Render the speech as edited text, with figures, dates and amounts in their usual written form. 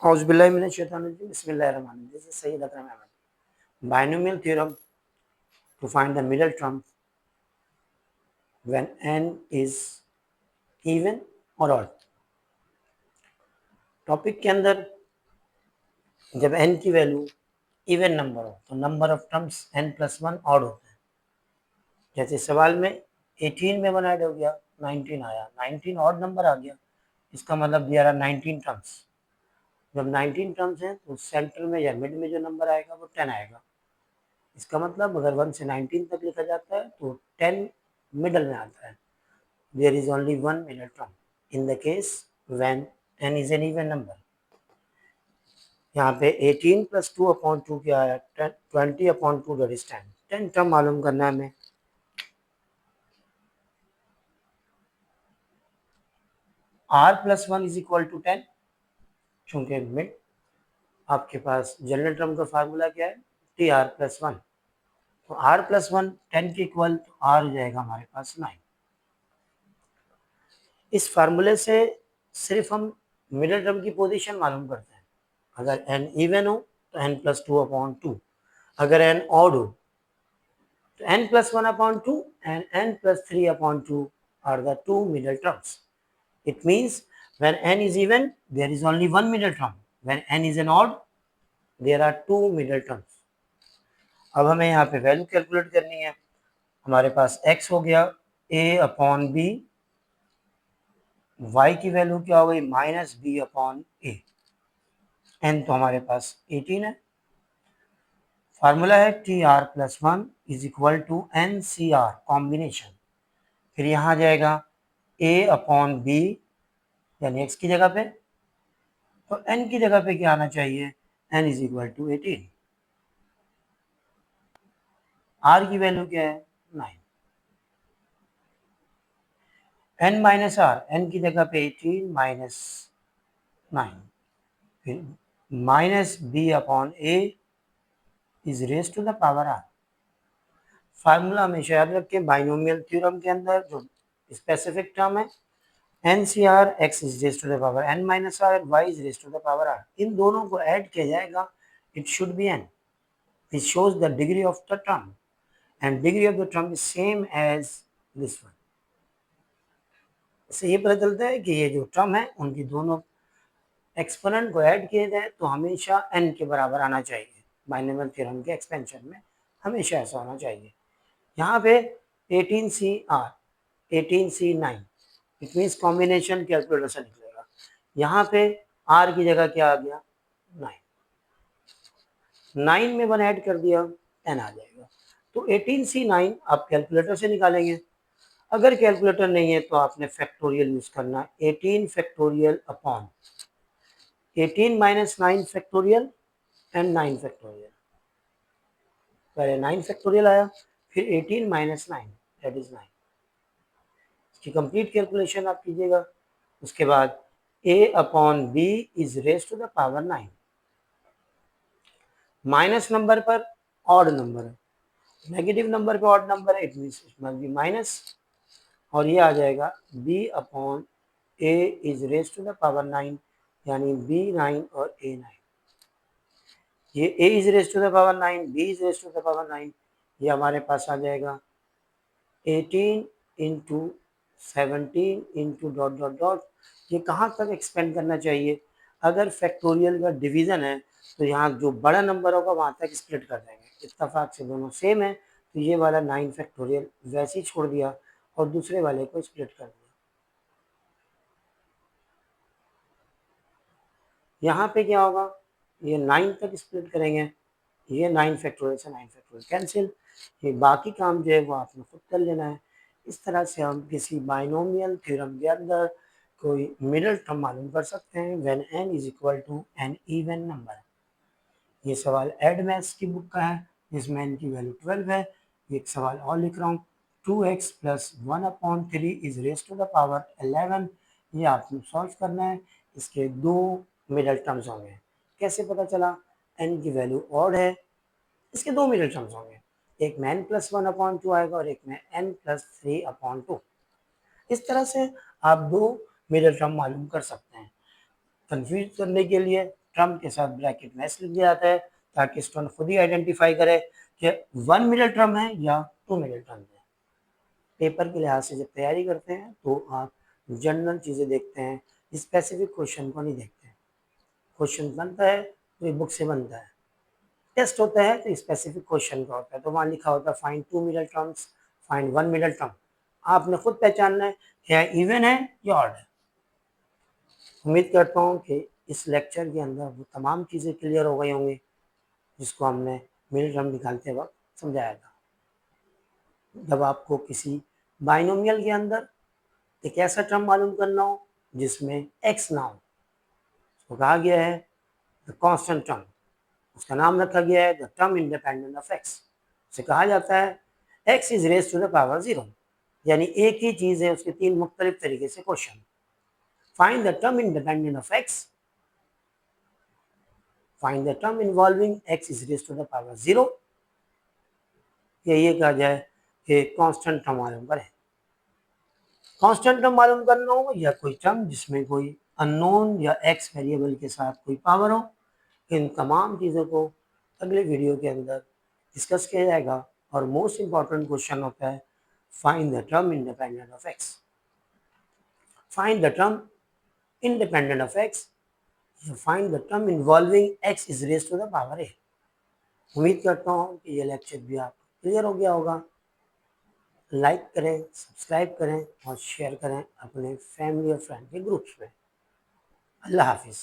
Auzubillahiminash-shaytanir-rajim. Bismillahir-Rahmanir-Rahim. This is Sayyid Akram Ahmed. Binomial theorem to find the middle term when n is even or odd. Topic के अंदर जब n की value even number हो तो number of terms n plus one odd होते हैं. जैसे सवाल में 18 में 1 ऐड हो गया, 19 आया, 19 ऑड नंबर आ गया, इसका मतलब देयर आर 19 टर्म्स. जब 19 टर्म्स हैं तो सेंटर में या मिड में जो नंबर आएगा वो 10 आएगा. इसका मतलब अगर 1 से 19 तक लिखा जाता है तो 10 मिडल में आता है. There is only one middle term in the case when n is an even number. यहाँ पे 18 प्लस 2/2 क्या आया, 20/2 दैट इज 10. 10 टर्म मालूम करना है हमें. r plus 1 is equal to 10. चूंकि मिड आपके पास जनरल टर्म का फार्मूला क्या है, tr प्लस 1. तो r प्लस 1 10 के इक्वल, तो r हो जाएगा हमारे पास 9. इस फार्मूले से सिर्फ हम मिडिल टर्म की पोजीशन मालूम करते हैं. अगर n इवन हो तो n प्लस 2/2. अगर n ऑड हो तो n plus 1/2 and n plus 3/2 are the two middle terms. It means when n is even there is only one middle term. When n is an odd there are two middle terms. अब हमें यहाँ पे value calculate करनी है. हमारे पास x हो गया a/b, y की वैल्यू क्या हो गई -b/a. n तो हमारे पास 18 है. फार्मूला है tr plus 1 is equal to ncr combination. फिर यहाँ आ जाएगा a/b यानी x की जगह पे, तो n की जगह पे क्या आना चाहिए, n is equal to 18. r की वैल्यू क्या है 9. n माइनस आर, n की जगह पे 18 माइनस 9, फिर minus b/a is raise to the power r. फार्मूला हमेशा याद रखें बाइनोमियल थ्योरम के अंदर जो स्पेसिफिक टर्म है NCR x is raised to the power n minus r and y is raised to the power r. इन दोनों को ऐड किया जाएगा, it should be n. This shows the degree of the term and degree of the term is same as this one. इससे ये पता चलता है कि ये जो टर्म है उनकी दोनों एक्सपोनेंट को ऐड किए जाए तो हमेशा n के बराबर आना चाहिए. बाइनोमियल थ्योरम के एक्सपेंशन में हमेशा ऐसा होना चाहिए. यहाँ पे 18CR 18C9 it means combination calculator से निकलेगा. यहाँ पे r की जगह क्या आ गया 9. 9 में 1 ऐड कर दिया 10 आ जाएगा. तो 18C9 आप कैलकुलेटर से निकालेंगे. अगर कैलकुलेटर नहीं है तो आपने फैक्टोरियल यूज करना. 18 factorial upon 18 minus 9 factorial and 9 factorial. पहले 9 फैक्टोरियल आया, फिर 18 माइनस 9 दैट इज 9. इसकी कंप्लीट कैलकुलेशन आप कीजिएगा. उसके बाद a/b is raise to the power 9. Minus number पर ऑड नंबर है, नेगेटिव नंबर पे ऑड नंबर है, it means it must be minus. और ये आ जाएगा b/a is raise to the power 9 यानी b9 और a9. ये a is raise to the power 9, b is raise to the power 9. ये हमारे पास आ जाएगा 18 into 17 into dot dot dot. ये कहाँ तक एक्सपेंड करना चाहिए. अगर फैक्टोरियल का डिवीजन है तो यहाँ जो बड़ा नंबर होगा वहाँ तक स्प्लिट कर देंगे. इत्तेफाक से दोनों सेम है तो ये वाला 9 फैक्टोरियल वैसे ही छोड़ दिया और दूसरे वाले को स्प्लिट कर दिया. यहाँ पे क्या होगा, ये 9 तक स्प्लिट करेंगे, ये 9 फैक्टोरियल से 9 फैक्टोरियल कैंसिल. ये बाकी काम जो है वो आपने खुद कर लेना है. इस तरह से हम किसी बाइनोमियल थ्योरम के अंदर कोई मिडिल टर्म मालूम कर सकते हैं when n is equal to an even number. ये सवाल एड मैथ्स की बुक का है जिसमें n की वैल्यू 12 है. एक सवाल और लिख रहा हूँ 2x plus 1/3 is raise to the power 11. ये आपको सॉल्व करना है. इसके दो मिडिल टर्म्स होंगे. कैसे पता चला, n की वैल्यू ऑड है, इसके दो मिडिल टर्म्स होंगे. एक में n प्लस 1/2 आएगा और एक में n प्लस 3/2. इस तरह से आप दो मिडिल टर्म मालूम कर सकते हैं. कंफ्यूज करने के लिए टर्म के साथ ब्रैकेट में एस लिख दिया जाता है ताकि स्टूडेंट खुद ही आइडेंटिफाई करे कि 1 मिडल टर्म है या 2 मिडल टर्म है। पेपर के लिहाज से जब तैयारी करते हैं तो आप जनरल चीज़ें देखते हैं, स्पेसिफिक क्वेश्चन को नहीं देखते। क्वेश्चन बनता है तो ये बुक से बनता है, टेस्ट होता है तो स्पेसिफिक क्वेश्चन का होता है, तो वहाँ लिखा होता है find 2 middle terms, find 1 middle term. आपने खुद पहचानना है क्या इवन है या ऑड है। उम्मीद करता हूँ कि इस लेक्चर के अंदर वो तमाम चीज़ें क्लियर हो गई होंगी जिसको हमने मिडल टर्म निकालते वक्त समझाया था। जब आपको किसी बाइनोमियल के अंदर एक ऐसा टर्म मालूम करना हो जिसमें एक्स ना हो, उसको कहा गया है द कांस्टेंट टर्म, उसका नाम रखा गया है the term independent of x. उसे कहा जाता है x is raise to the power 0, यानी एक ही चीज़ है, उसके 3 मुख्तलिफ तरीके से question. Find the term independent of x, find the term involving x is raise to the power 0, या ये कहा जाए कि कांस्टेंट टर्म मालूम करें। कांस्टेंट टर्म मालूम करना हो या कोई टर्म जिसमें कोई अननोन या एक्स वेरिएबल के साथ कोई पावर हो, इन तमाम चीज़ों को अगले वीडियो के अंदर डिस्कस किया जाएगा। और मोस्ट इम्पॉर्टेंट क्वेश्चन होता है find the term independent of x. Find the term independent of x या find the term involving x is raise to the power a. उम्मीद करता हूँ कि ये लेक्चर भी आपको क्लियर हो गया होगा। लाइक करें, सब्सक्राइब करें और शेयर करें अपने फैमिली और फ्रेंड के ग्रुप्स में। अल्लाह हाफिज़।